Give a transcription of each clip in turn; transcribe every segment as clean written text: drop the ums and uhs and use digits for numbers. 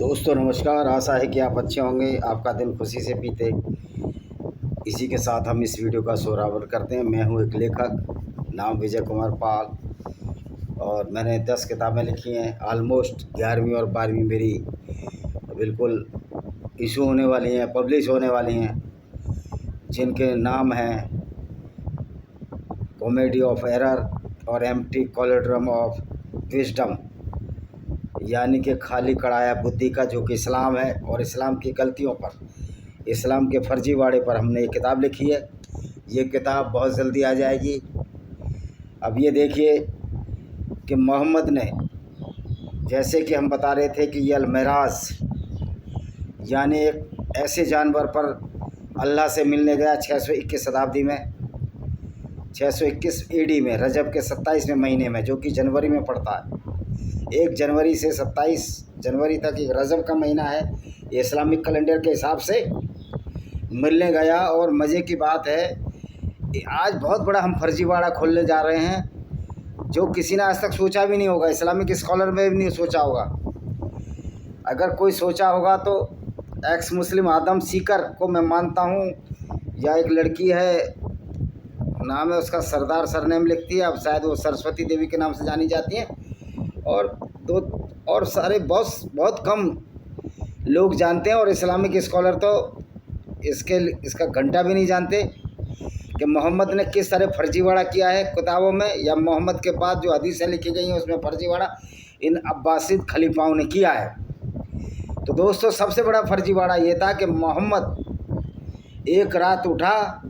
दोस्तों नमस्कार। आशा है कि आप अच्छे होंगे, आपका दिन खुशी से बीते। इसी के साथ हम इस वीडियो का शुरुआत करते हैं। मैं हूं एक लेखक, नाम विजय कुमार पाल, और मैंने 10 किताबें लिखी हैं। ऑलमोस्ट 11वीं और 12वीं मेरी बिल्कुल इशू होने वाली हैं, पब्लिश होने वाली हैं, जिनके नाम हैं कॉमेडी ऑफ एरर और एम्प्टी कॉलोड्रम ऑफ विजडम, यानी कि खाली कड़ाया बुद्धि का जो कि इस्लाम है, और इस्लाम की गलतियों पर, इस्लाम के फर्जीवाड़े पर हमने ये किताब लिखी है। ये किताब बहुत जल्दी आ जाएगी। अब ये देखिए कि मोहम्मद ने, जैसे कि हम बता रहे थे कि ये अलमराज यानी एक ऐसे जानवर पर अल्लाह से मिलने गया 621 शताब्दी में, 621 ईडी में, रजब के 27वें महीने में, जो कि जनवरी में पड़ता है। 1 जनवरी से 27 जनवरी तक एक रजब का महीना है, ये इस्लामिक कैलेंडर के हिसाब से मिलने गया। और मज़े की बात है, आज बहुत बड़ा हम फर्जीवाड़ा खोलने जा रहे हैं, जो किसी ने आज तक सोचा भी नहीं होगा, इस्लामिक स्कॉलर में भी नहीं सोचा होगा। अगर कोई सोचा होगा तो एक्स मुस्लिम आदम सीकर को मैं मानता हूँ, या एक लड़की है, नाम है उसका सरदार, सरनेम लिखती है, अब शायद वो सरस्वती देवी के नाम से जानी जाती हैं, और और सारे बहुत कम लोग जानते हैं। और इस्लामिक स्कॉलर तो इसका घंटा भी नहीं जानते कि मोहम्मद ने किस तरह फर्जीवाड़ा किया है किताबों में, या मोहम्मद के बाद जो हदीसें लिखी गई हैं उसमें फर्जीवाड़ा इन अब्बासिद खलीफाओं ने किया है। तो दोस्तों, सबसे बड़ा फर्जीवाड़ा ये था कि मोहम्मद एक रात उठा,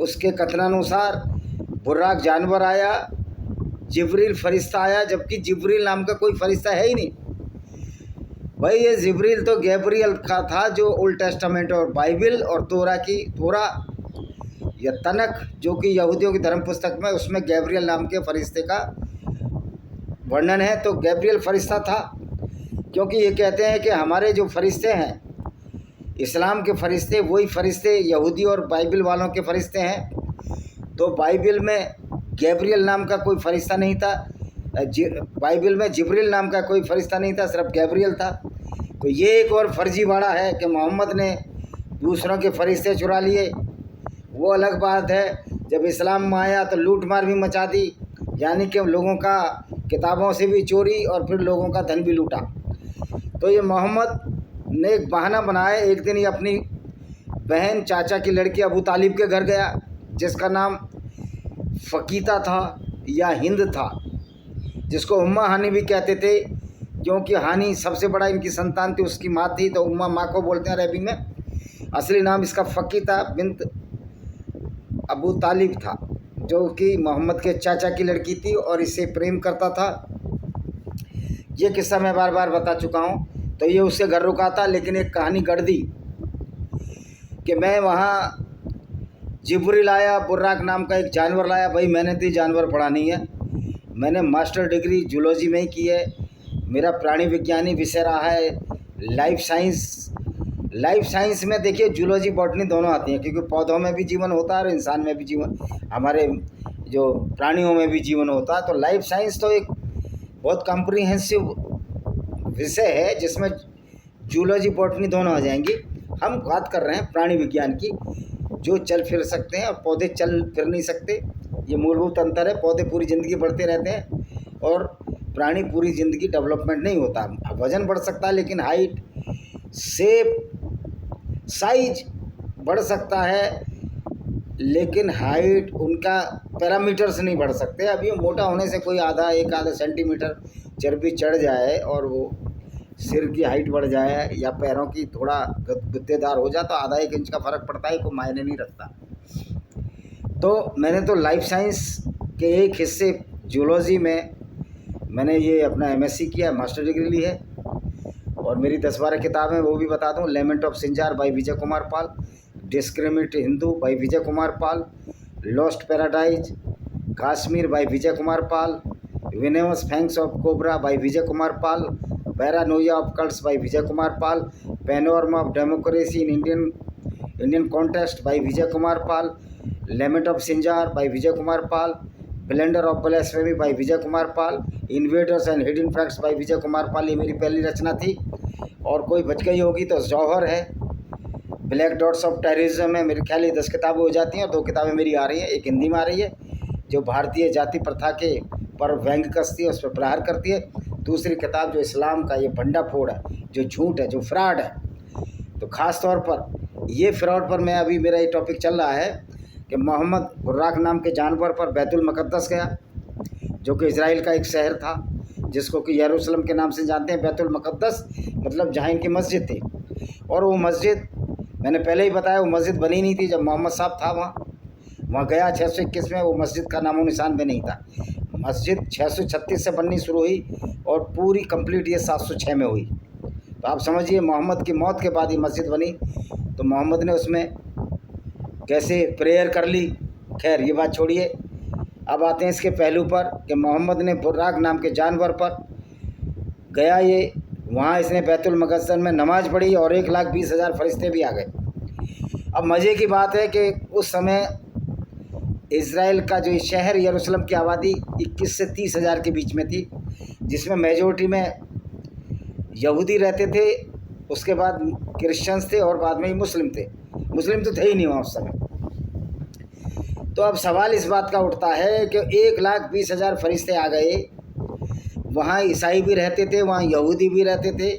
उसके कथनानुसार बुर्राक जानवर आया, जिब्रील फरिश्ता आया, जबकि जिब्रील नाम का कोई फरिश्ता है ही नहीं भाई। ये जिब्रील तो गैब्रियल का था, जो ओल्ड टेस्टामेंट और बाइबल और तोरा या तनक, जो कि यहूदियों की धर्म पुस्तक में, उसमें गैब्रियल नाम के फरिश्ते का वर्णन है। तो गैब्रियल फरिश्ता था, क्योंकि ये कहते हैं कि हमारे जो फरिश्ते हैं, इस्लाम के फरिश्ते, वही फरिश्ते यहूदी और बाइबल वालों के फरिश्ते हैं। तो बाइबल में गैब्रियल नाम का कोई फरिश्ता नहीं था, बाइबल में जिब्रील नाम का कोई फरिश्ता नहीं था, सिर्फ गैब्रियल था। तो ये एक और फर्जीवाड़ा है कि मोहम्मद ने दूसरों के फरिश्ते चुरा लिए। वो अलग बात है, जब इस्लाम में आया तो लूट मार भी मचा दी, यानी कि लोगों का किताबों से भी चोरी और फिर लोगों का धन भी लूटा। तो ये मोहम्मद ने एक बहाना बनाया। एक दिन ये अपनी बहन, चाचा की लड़की अबू तालिब के घर गया, जिसका नाम फ़कीता था या हिंद था, जिसको उम्मा हानी भी कहते थे, क्योंकि हानी सबसे बड़ा इनकी संतान थी, उसकी माँ थी, तो उम्मा माँ को बोलते हैं अरबी में। असली नाम इसका फ़कीता बिन्त अबू तालिब था, जो कि मोहम्मद के चाचा की लड़की थी और इससे प्रेम करता था। ये किस्सा मैं बार बार बता चुका हूँ। तो ये उससे घर रुका था, लेकिन एक कहानी गढ़ दी कि मैं वहाँ जिब्रील आया, बुर्राक नाम का एक जानवर लाया। भाई मैंने तो जानवर पढ़ा नहीं है, मैंने मास्टर डिग्री जूलॉजी में ही की है। मेरा प्राणी विज्ञानी विषय रहा है। लाइफ साइंस में देखिए जूलॉजी बॉटनी दोनों आती हैं, क्योंकि पौधों में भी जीवन होता है और इंसान में भी जीवन, हमारे जो प्राणियों में भी जीवन होता है। तो लाइफ साइंस तो एक बहुत कॉम्प्रिहेंसिव विषय है, जिसमें जूलॉजी बॉटनी दोनों आ जाएंगी। हम बात कर रहे हैं प्राणी विज्ञान की, जो चल फिर सकते हैं और पौधे चल फिर नहीं सकते। ये मूलभूत अंतर है। पौधे पूरी ज़िंदगी बढ़ते रहते हैं और प्राणी पूरी ज़िंदगी डेवलपमेंट नहीं होता। वज़न बढ़ सकता है, लेकिन हाइट, शेप, साइज बढ़ सकता है, लेकिन हाइट उनका पैरामीटर्स नहीं बढ़ सकते। अब ये मोटा होने से कोई आधा सेंटीमीटर चर्बी चढ़ जाए और वो सिर की हाइट बढ़ जाए, या पैरों की थोड़ा गुद्देदार हो जाए, तो आधा 1 इंच का फ़र्क पड़ता है, कोई मायने नहीं रखता। तो मैंने तो लाइफ साइंस के एक हिस्से जूलॉजी में मैंने ये अपना एमएससी किया, मास्टर डिग्री ली है। और मेरी 10-12 किताबें वो भी बता दूँ। Lament of Sinjar by Vijay Kumar Pal, discriminate Hindu by Vijay Kumar Pal, lost paradise, Kashmir by Vijay Kumar Pal, venomous fangs of cobra by Vijay Kumar Pal, paranoia of cults by Vijay Kumar Pal, panorama of democracy in Indian context by Vijay Kumar Pal, lament of Sinjar by Vijay Kumar Pal, blender of blasphemy by Vijay Kumar Pal, invaders and hidden facts by Vijay Kumar पाल, ये मेरी पहली रचना थी। और कोई बच गई होगी तो जौहर है, ब्लैक डॉट्स ऑफ टेररिज्म है। मेरे ख्याल 10 किताबें हो जाती हैं और 2 किताबें मेरी आ रही हैं। एक हिंदी में आ रही है जो भारतीय जाति प्रथा के पर व्यंग कसती है, उस पर प्रहार करती है। दूसरी किताब जो इस्लाम का ये भंडाफोड़ है, जो झूठ है, जो फ्रॉड है। तो ख़ास तौर पर ये फ्रॉड पर मैं अभी मेरा ये टॉपिक चल रहा है कि मोहम्मद बुर्राक नाम के जानवर पर बैतुल मुक़द्दस गया, जो कि इज़राइल का एक शहर था जिसको कि यरूशलेम के नाम से जानते हैं। बैतुल मुक़द्दस मतलब जहाँ इनकी मस्जिद थी। और वो मस्जिद मैंने पहले ही बताया, वो मस्जिद बनी नहीं थी जब मोहम्मद साहब था वहाँ गया 621 में। वो मस्जिद का नामो निशान भी नहीं था। मस्जिद 636 से बननी शुरू हुई और पूरी कंप्लीट ये 706 में हुई। तो आप समझिए मोहम्मद की मौत के बाद ये मस्जिद बनी। तो मोहम्मद ने उसमें कैसे प्रेयर कर ली। खैर ये बात छोड़िए, अब आते हैं इसके पहलू पर कि मोहम्मद ने बुर्राक नाम के जानवर पर गया ये, वहाँ इसने बैतुल मुक़द्दस में नमाज़ पढ़ी और 1,20,000 फरिश्ते भी आ गए। अब मज़े की बात है कि उस समय इज़राइल का जो शहर यरूशलेम की आबादी 21 से 30,000 के बीच में थी, जिसमें मेजॉरिटी में यहूदी रहते थे, उसके बाद क्रिश्चियंस थे और बाद में ही मुस्लिम थे। मुस्लिम तो थे ही नहीं वहाँ उस समय। तो अब सवाल इस बात का उठता है कि 1,20,000 फरिश्ते आ गए। वहाँ ईसाई भी रहते थे, वहाँ यहूदी भी रहते थे।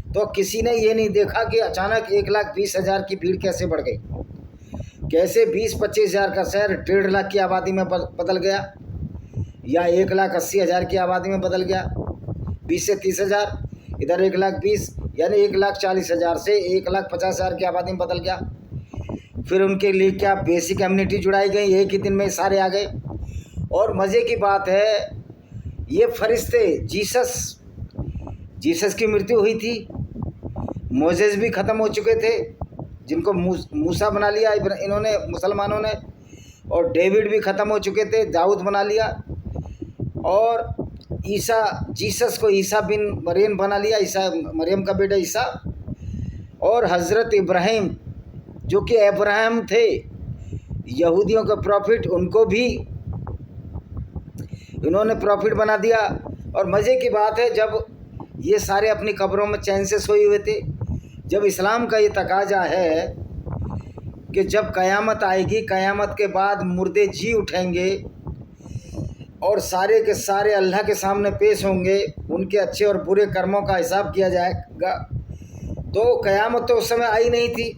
तो किसी ने ये नहीं देखा कि अचानक 1,20,000 की भीड़ कैसे बढ़ गई, कैसे 20-25,000 का शहर 1.5 लाख की आबादी में बदल गया, या 1,80,000 की आबादी में बदल गया। 20 से 30,000, इधर 1,20,000 यानी 1,40,000 से 1,50,000 की आबादी में बदल गया। फिर उनके लिए क्या बेसिक कम्युनिटी जुड़ाई गई, एक ही दिन में सारे आ गए। और मज़े की बात है ये फरिश्ते जीसस की मृत्यु हुई थी, मोजेस भी ख़त्म हो चुके थे जिनको मूसा बना लिया इन्होंने मुसलमानों ने, और डेविड भी ख़त्म हो चुके थे, दाऊद बना लिया, और जीसस को ईसा बिन मरियम बना लिया, ईसा मरियम का बेटा ईसा। और हज़रत इब्राहिम जो कि अब्राहम थे, यहूदियों के प्रॉफिट, उनको भी इन्होंने प्रॉफिट बना दिया। और मज़े की बात है जब ये सारे अपनी कब्रों में चैन से सोए हुए थे, जब इस्लाम का ये तकाजा है कि जब क़यामत आएगी, क़यामत के बाद मुर्दे जी उठेंगे और सारे के सारे अल्लाह के सामने पेश होंगे, उनके अच्छे और बुरे कर्मों का हिसाब किया जाएगा। तो क़यामत तो उस समय आई नहीं थी।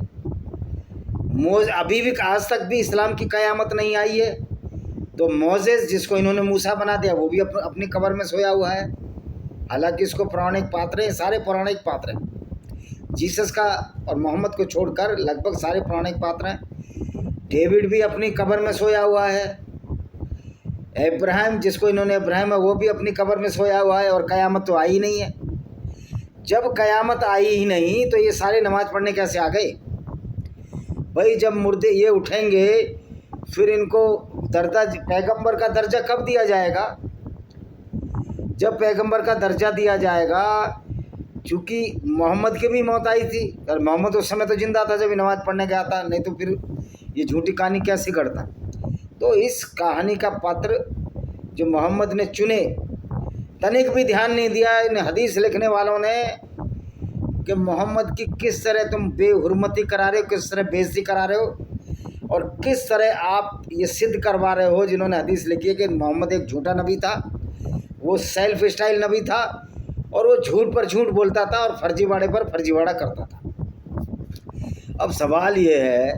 अभी भी आज तक भी इस्लाम की क़यामत नहीं आई है। तो मोजेस जिसको इन्होंने मूसा बना दिया वो भी अपनी कब्र में सोया हुआ है। हालांकि इसको पौराणिक पात्र हैं, सारे पौराणिक पात्र हैं। जीसस का और मोहम्मद को छोड़कर लगभग सारे पौराणिक पात्र हैं। डेविड भी अपनी कब्र में सोया हुआ है। इब्राहिम जिसको इन्होंने इब्राहिम है वो भी अपनी कब्र में सोया हुआ है। और क़यामत तो आई नहीं है। जब क़यामत आई ही नहीं तो ये सारे नमाज़ पढ़ने कैसे आ गए भाई? जब मुर्दे ये उठेंगे फिर इनको दर्जा, पैगंबर का दर्जा कब दिया जाएगा? जब पैगंबर का दर्जा दिया जाएगा, चूँकि मोहम्मद की भी मौत आई थी, और मोहम्मद उस समय तो जिंदा था जब ये नमाज़ पढ़ने गया था, नहीं तो फिर ये झूठी कहानी कैसे करता? तो इस कहानी का पात्र जो मोहम्मद ने चुने, तनिक भी ध्यान नहीं दिया इन हदीस लिखने वालों ने कि मोहम्मद की किस तरह तुम बेहुरमती करा रहे हो, किस तरह बेइज्जती करा रहे हो, और किस तरह आप ये सिद्ध करवा रहे हो जिन्होंने हदीस लिखी है कि मोहम्मद एक झूठा नबी था, वो सेल्फ स्टाइल नबी था, और वो झूठ पर झूठ बोलता था और फर्जीवाड़े पर फर्जीवाड़ा करता था। अब सवाल ये है,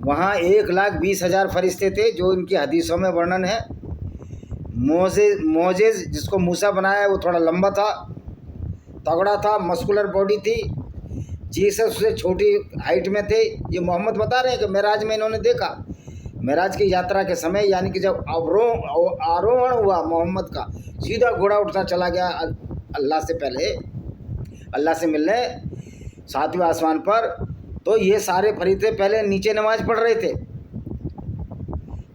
वहाँ 1,20,000 फरिश्ते थे जो इनकी हदीसों में वर्णन है। मोजेस जिसको मूसा बनाया वो थोड़ा लंबा था, तगड़ा था, मस्कुलर बॉडी थी। जीसस से छोटी हाइट में थे। ये मोहम्मद बता रहे हैं कि मेराज में इन्होंने देखा, मेराज की यात्रा के समय, यानी कि जब आरोहण हुआ मोहम्मद का, सीधा घोड़ा उठता चला गया अल्लाह से पहले, अल्लाह से मिलने 7वें आसमान पर। तो ये सारे फरिश्ते पहले नीचे नमाज पढ़ रहे थे।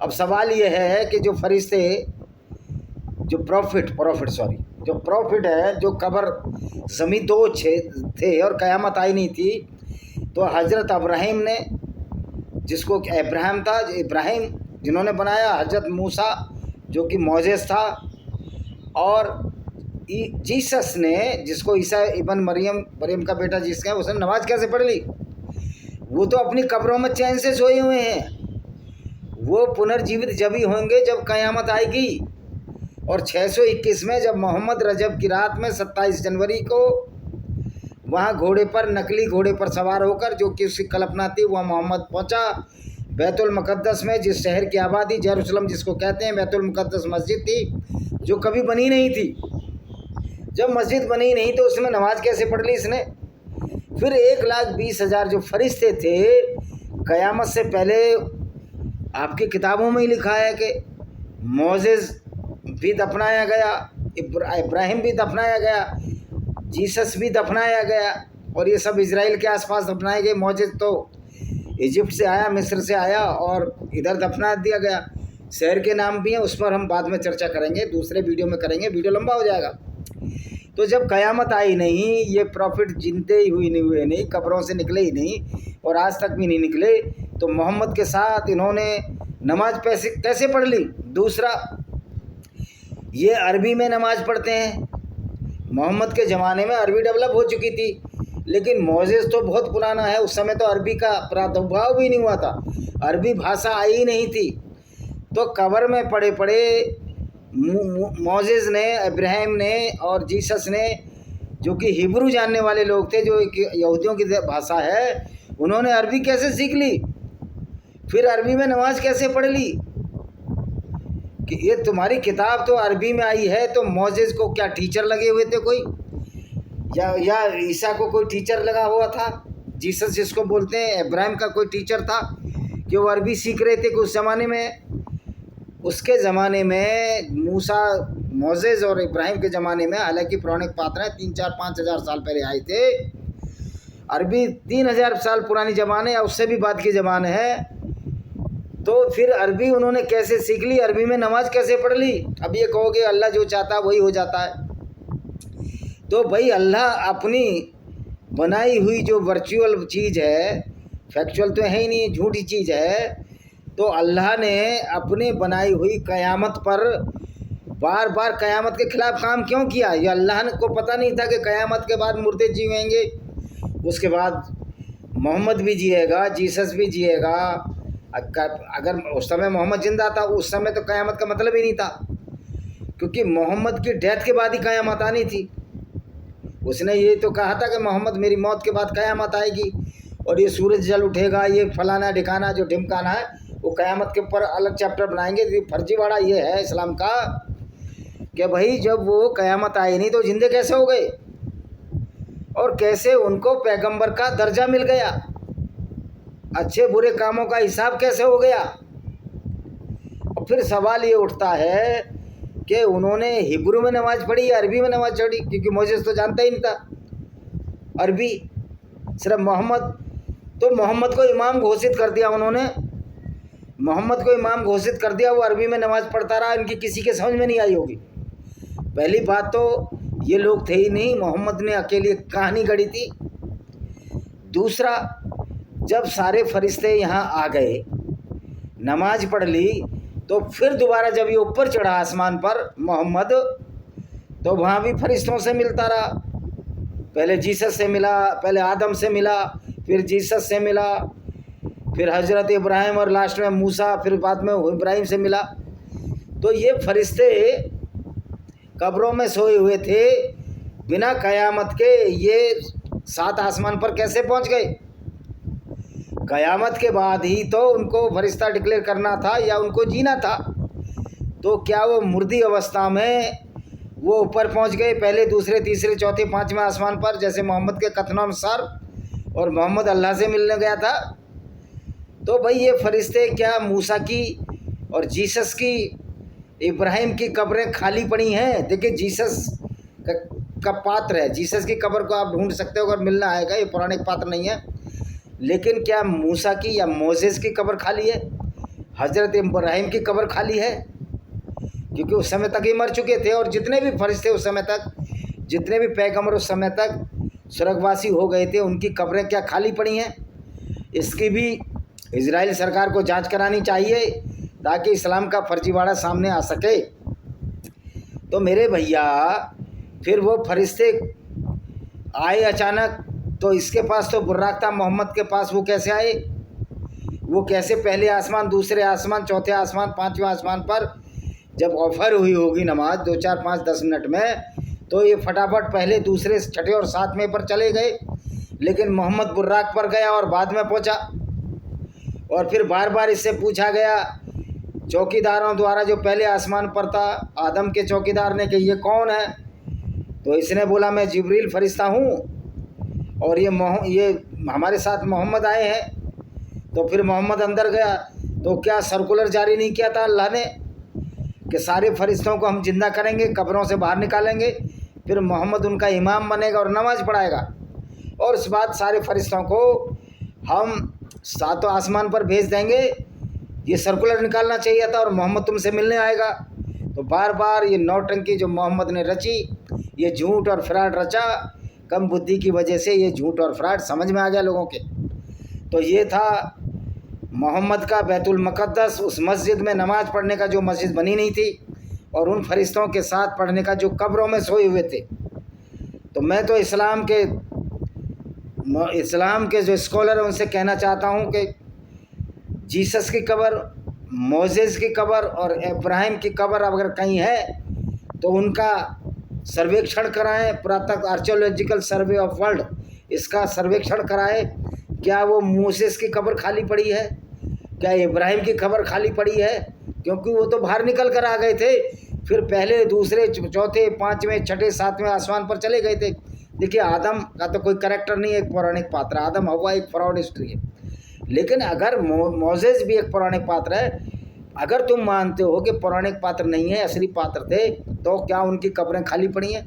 अब सवाल ये है कि जो फरिश्ते, जो प्रॉफिट है, जो कब्र ज़मीन दो थे और क़यामत आई नहीं थी, तो हज़रत इब्राहिम ने, जिसको इब्राहिम था, इब्राहिम जिन्होंने बनाया, हज़रत मूसा जो कि मोजेस था, और जीसस ने, जिसको ईसा इब्न मरियम का बेटा जिसका है, उसने नमाज कैसे पढ़ ली? वो तो अपनी कब्रों में चैन से सोए हुए हैं। वो पुनर्जीवित जब ही होंगे जब क़यामत आएगी। और 621 में जब मोहम्मद रजब की रात में 27 जनवरी को वहाँ घोड़े पर, नकली घोड़े पर सवार होकर, जो कि उसकी कल्पना थी, वह मोहम्मद पहुँचा बैतुल मुक़द्दस में, जिस शहर की आबादी जेरूसलम जिसको कहते हैं, बैतुल मुक़द्दस मस्जिद थी जो कभी बनी नहीं थी। जब मस्जिद बनी नहीं तो उसमें नमाज कैसे पढ़ ली इसने? फिर 1,20,000 जो फरिश्ते थे, क़यामत से पहले आपकी किताबों में ही लिखा है कि मोसेस भी दफनाया गया, इब्राहिम भी दफनाया गया, जीसस भी दफनाया गया, और ये सब इजराइल के आसपास दफनाए गए। मोसेस तो इजिप्ट से आया, मिस्र से आया और इधर दफना दिया गया। शहर के नाम भी हैं, उस पर हम बाद में चर्चा करेंगे, दूसरे वीडियो में करेंगे, वीडियो लंबा हो जाएगा। तो जब क़यामत आई नहीं, ये प्रॉफिट जिंदे ही हुए नहीं, कब्रों से निकले ही नहीं और आज तक भी नहीं निकले, तो मोहम्मद के साथ इन्होंने नमाज कैसे पढ़ ली? दूसरा, ये अरबी में नमाज पढ़ते हैं। मोहम्मद के ज़माने में अरबी डेवलप हो चुकी थी, लेकिन मोसेस तो बहुत पुराना है, उस समय तो अरबी का प्रादुर्भाव भी नहीं हुआ था, अरबी भाषा आई ही नहीं थी। तो कब्र में पड़े पड़े मोसेस ने, इब्राहिम ने और जीसस ने, जो कि हिब्रू जानने वाले लोग थे, जो एक यहूदियों की भाषा है, उन्होंने अरबी कैसे सीख ली? फिर अरबी में नमाज कैसे पढ़ ली? कि ये तुम्हारी किताब तो अरबी में आई है, तो मोसेस को क्या टीचर लगे हुए थे कोई, या ईसा को कोई टीचर लगा हुआ था? जीसस जिसको बोलते हैं, इब्राहिम का कोई टीचर था कि वो अरबी सीख रहे थे कि उस ज़माने में? उसके ज़माने में मूसा, मोसेस और इब्राहिम के ज़माने में, हालांकि पौराणिक पात्र हैं, 3, 4, 5 हज़ार साल पहले आए थे। अरबी 3,000 साल पुरानी ज़माने या उससे भी बाद की ज़माने है। तो फिर अरबी उन्होंने कैसे सीख ली? अरबी में नमाज कैसे पढ़ ली? अब ये कहोगे अल्लाह जो चाहता है वही हो जाता है। तो भाई अल्लाह अपनी बनाई हुई जो वर्चुअल चीज़ है, फैक्चुअल तो है ही नहीं, झूठी चीज़ है, तो अल्लाह ने अपने बनाई हुई क़यामत पर बार बार क़यामत के ख़िलाफ़ काम क्यों किया? ये अल्लाह को पता नहीं था कि क़यामत के बाद मुर्दे जीवेंगे, उसके बाद मोहम्मद भी जिएगा, जीसस भी जिएगा। अगर उस समय मोहम्मद जिंदा था, उस समय तो क़यामत का मतलब ही नहीं था, क्योंकि मोहम्मद की डेथ के बाद ही क़यामत आनी थी। उसने ये तो कहा था कि मोहम्मद मेरी मौत के बाद क़यामत आएगी और ये सूरज जल उठेगा, ये फलाना ढिकाना जो ढिमकाना है वो क़यामत के ऊपर अलग चैप्टर बनाएंगे। तो फर्जीवाड़ा ये है इस्लाम का कि भाई जब वो क़यामत आई नहीं तो जिंदे कैसे हो गए, और कैसे उनको पैगंबर का दर्जा मिल गया, अच्छे बुरे कामों का हिसाब कैसे हो गया। और फिर सवाल ये उठता है कि उन्होंने हिब्रू में नमाज पढ़ी या अरबी में नमाज पढ़ी, क्योंकि मोसेस तो जानता ही नहीं था अरबी, सिर्फ मोहम्मद। तो मोहम्मद को इमाम घोषित कर दिया उन्होंने, मोहम्मद को इमाम घोषित कर दिया, वो अरबी में नमाज पढ़ता रहा, इनकी किसी के समझ में नहीं आई होगी। पहली बात तो ये लोग थे ही नहीं, मोहम्मद ने अकेले कहानी गढ़ी थी। दूसरा, जब सारे फरिश्ते यहाँ आ गए, नमाज पढ़ ली, तो फिर दोबारा जब ये ऊपर चढ़ा आसमान पर मोहम्मद, तो वहाँ भी फरिश्तों से मिलता रहा। पहले जीसस से मिला, पहले आदम से मिला, फिर जीसस से मिला, फिर हज़रत इब्राहिम और लास्ट में मूसा, फिर बाद में इब्राहिम से मिला। तो ये फरिश्ते कब्रों में सोए हुए थे बिना क़यामत के, ये 7 आसमान पर कैसे पहुंच गए? क़यामत के बाद ही तो उनको फरिश्ता डिक्लेयर करना था या उनको जीना था। तो क्या वो मुर्दी अवस्था में वो ऊपर पहुंच गए, पहले, दूसरे, तीसरे, चौथे, 5वें आसमान पर, जैसे मोहम्मद के कथनानुसार, और मोहम्मद अल्लाह से मिलने गया था? तो भाई ये फरिश्ते क्या मूसा की और जीसस की, इब्राहिम की कब्रें खाली पड़ी हैं? देखिए जीसस का पात्र है, जीसस की कब्र को आप ढूंढ सकते हो अगर मिलना आएगा, ये पौराणिक पात्र नहीं है। लेकिन क्या मूसा की या मोसेस की कब्र खाली है? हज़रत इब्राहिम की कब्र खाली है? क्योंकि उस समय तक ये मर चुके थे, और जितने भी फरिश्ते उस समय तक, जितने भी पैगंबर उस समय तक स्वर्गवासी हो गए थे, उनकी कब्रें क्या खाली पड़ी हैं? इसकी भी इजराइल सरकार को जांच करानी चाहिए ताकि इस्लाम का फर्जीवाड़ा सामने आ सके। तो मेरे भैया, फिर वो फरिश्ते आए अचानक, तो इसके पास तो बुर्राक था, मोहम्मद के पास वो कैसे आए? वो कैसे पहले आसमान, दूसरे आसमान, चौथे आसमान, पांचवें आसमान पर जब ऑफर हुई होगी नमाज 2, 4, 5, 10 मिनट में, तो ये फटाफट पहले दूसरे, छठे और सातवें पर चले गए, लेकिन मोहम्मद बुर्राक पर गया और बाद में पहुंचा। और फिर बार बार इससे पूछा गया चौकीदारों द्वारा जो पहले आसमान पर था, आदम के चौकीदार ने, कि ये कौन है? तो इसने बोला मैं जिब्रील फरिश्ता हूँ और ये हमारे साथ मोहम्मद आए हैं। तो फिर मोहम्मद अंदर गया, तो क्या सर्कुलर जारी नहीं किया था अल्लाह ने कि सारे फरिश्तों को हम जिंदा करेंगे, कब्रों से बाहर निकालेंगे, फिर मोहम्मद उनका इमाम बनेगा और नमाज पढ़ाएगा, और उस बाद सारे फरिश्तों को हम सातों आसमान पर भेज देंगे। ये सर्कुलर निकालना चाहिए था और मोहम्मद तुमसे मिलने आएगा। तो बार बार ये नौटंकी जो मोहम्मद ने रची, ये झूठ और फ्रॉड रचा, कम बुद्धि की वजह से ये झूठ और फ्रॉड समझ में आ गया लोगों के। तो ये था मोहम्मद का बैतुल मुक़द्दस, उस मस्जिद में नमाज पढ़ने का जो मस्जिद बनी नहीं थी, और उन फरिश्तों के साथ पढ़ने का जो कब्रों में सोए हुए थे। तो मैं तो इस्लाम के जो स्कॉलर हैं उनसे कहना चाहता हूँ कि जीसस की कब्र, मोसेस की कब्र और इब्राहिम की कब्र अगर कहीं है तो उनका सर्वेक्षण कराएं, पुरातत्व आर्कियोलॉजिकल सर्वे ऑफ वर्ल्ड इसका सर्वेक्षण कराएं। क्या वो मोसेस की कब्र खाली पड़ी है? क्या इब्राहिम की कब्र खाली पड़ी है? क्योंकि वो तो बाहर निकल कर आ गए थे, फिर पहले, दूसरे, चौथे, पाँचवें, छठे, सातवें आसमान पर चले गए थे। देखिए, आदम का तो कोई कैरेक्टर नहीं है, एक पौराणिक पात्र। आदम हवा एक फ्रॉड हिस्ट्री है। लेकिन अगर मोसेस भी एक पौराणिक पात्र है, अगर तुम मानते हो कि पौराणिक पात्र नहीं है, असली पात्र थे, तो क्या उनकी कब्रें खाली पड़ी हैं?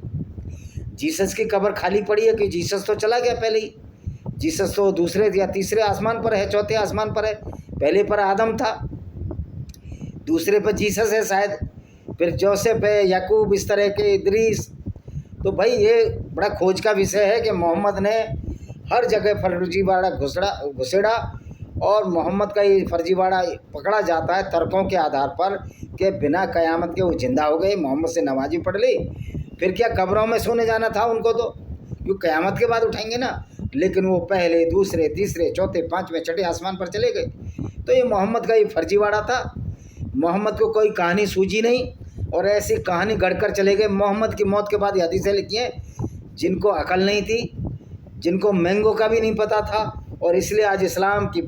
जीसस की कब्र खाली पड़ी है कि जीसस तो चला गया पहले ही? जीसस तो दूसरे या तीसरे आसमान पर है, चौथे आसमान पर है। पहले पर आदम था, दूसरे पर जीसस है शायद, फिर जोसेफ है, याकूब, इस तरह के, इदरीस। तो भाई ये बड़ा खोज का विषय है कि मोहम्मद ने हर जगह फर्जीवाड़ा घुसेड़ा, और मोहम्मद का ये फर्जीवाड़ा पकड़ा जाता है तर्कों के आधार पर कि बिना क़यामत के वो जिंदा हो गए, मोहम्मद से नमाजी पढ़ ली, फिर क्या कब्रों में सोने जाना था उनको? तो क्यों क़यामत के बाद उठाएंगे ना। लेकिन वो पहले, दूसरे, तीसरे, चौथे, पाँचवें, छठे आसमान पर चले गए। तो ये मोहम्मद का ये फर्जीवाड़ा था। मोहम्मद को कोई कहानी सूझी नहीं, और ऐसी कहानी गढ़कर चले गए। मोहम्मद की मौत के बाद ये हदीसें लिखी हैं, जिनको अकल नहीं थी, जिनको मैंगो का भी नहीं पता था, और इसलिए आज इस्लाम की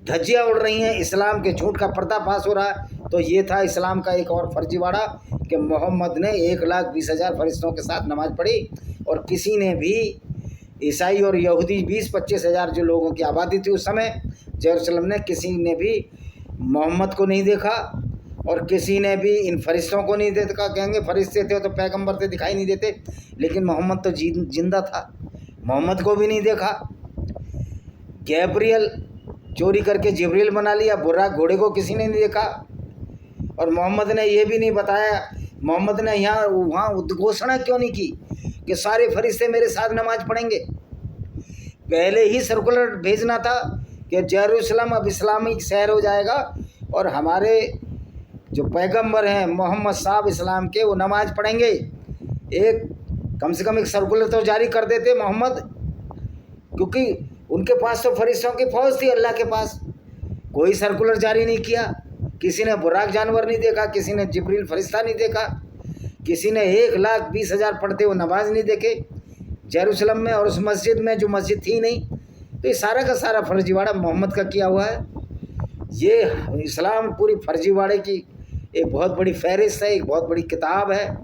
धज्जियाँ उड़ रही हैं, इस्लाम के झूठ का पर्दाफाश हो रहा है। तो ये था इस्लाम का एक और फर्जीवाड़ा कि मोहम्मद ने 1,20,000 फरिश्तों के साथ नमाज पढ़ी, और किसी ने भी, ईसाई और यहूदी 20-25 हज़ार जो लोगों की आबादी थी उस समय यरूशलेम ने, किसी ने भी मोहम्मद को नहीं देखा, और किसी ने भी इन फरिश्तों को नहीं देखा। कहेंगे फरिश्ते थे तो पैगंबर थे, दिखाई नहीं देते, लेकिन मोहम्मद तो जिंदा था, मोहम्मद को भी नहीं देखा। गैब्रियल चोरी करके जिब्रील बना लिया, बुर्राक घोड़े को किसी ने नहीं देखा, और मोहम्मद ने ये भी नहीं बताया, मोहम्मद ने यहाँ वहाँ उद्घोषणा क्यों नहीं की कि सारे फरिश्ते मेरे साथ नमाज पढ़ेंगे? पहले ही सर्कुलर भेजना था कि यरूशलेम अब इस्लामिक शहर हो जाएगा, और हमारे जो पैगंबर हैं मोहम्मद साहब इस्लाम के, वो नमाज पढ़ेंगे। एक कम से कम एक सर्कुलर तो जारी कर देते मोहम्मद, क्योंकि उनके पास तो फरिश्तों की फौज थी अल्लाह के पास। कोई सर्कुलर जारी नहीं किया, किसी ने बुर्राक जानवर नहीं देखा, किसी ने जिब्रील फरिश्ता नहीं देखा, किसी ने 1,20,000 पढ़ते हुए नमाज नहीं देखे यरूशलेम में, और उस मस्जिद में जो मस्जिद थी नहीं। तो ये सारा का सारा फर्जीवाड़ा मोहम्मद का किया हुआ है। ये इस्लाम पूरी फर्जीवाड़े की एक बहुत बड़ी फहरिस्त है, एक बहुत बड़ी किताब है।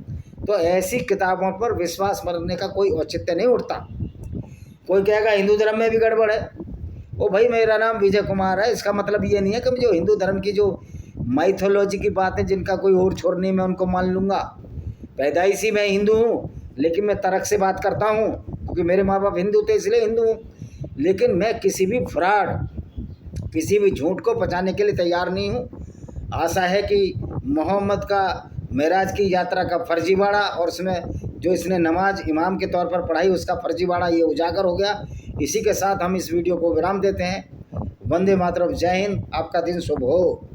तो ऐसी किताबों पर विश्वास करने का कोई औचित्य नहीं उठता। कोई कहेगा हिंदू धर्म में भी गड़बड़ है। ओ भाई, मेरा नाम विजय कुमार है, इसका मतलब ये नहीं है कि जो हिंदू धर्म की जो माइथोलॉजी की बातें जिनका कोई और छोर नहीं, मैं उनको मान लूँगा। पैदाइशी मैं हिंदू हूँ, लेकिन मैं तर्क से बात करता हूँ, क्योंकि मेरे माँ बाप हिंदू थे इसलिए हिंदू हूँ। लेकिन मैं किसी भी फ्रॉड, किसी भी झूठ को पचाने के लिए तैयार नहीं हूँ। आशा है कि मोहम्मद का मेराज की यात्रा का फर्जीवाड़ा, और उसमें जो इसने नमाज इमाम के तौर पर पढ़ाई, उसका फर्जीवाड़ा ये उजागर हो गया। इसी के साथ हम इस वीडियो को विराम देते हैं। वंदे मातरम, जय हिंद, आपका दिन शुभ हो।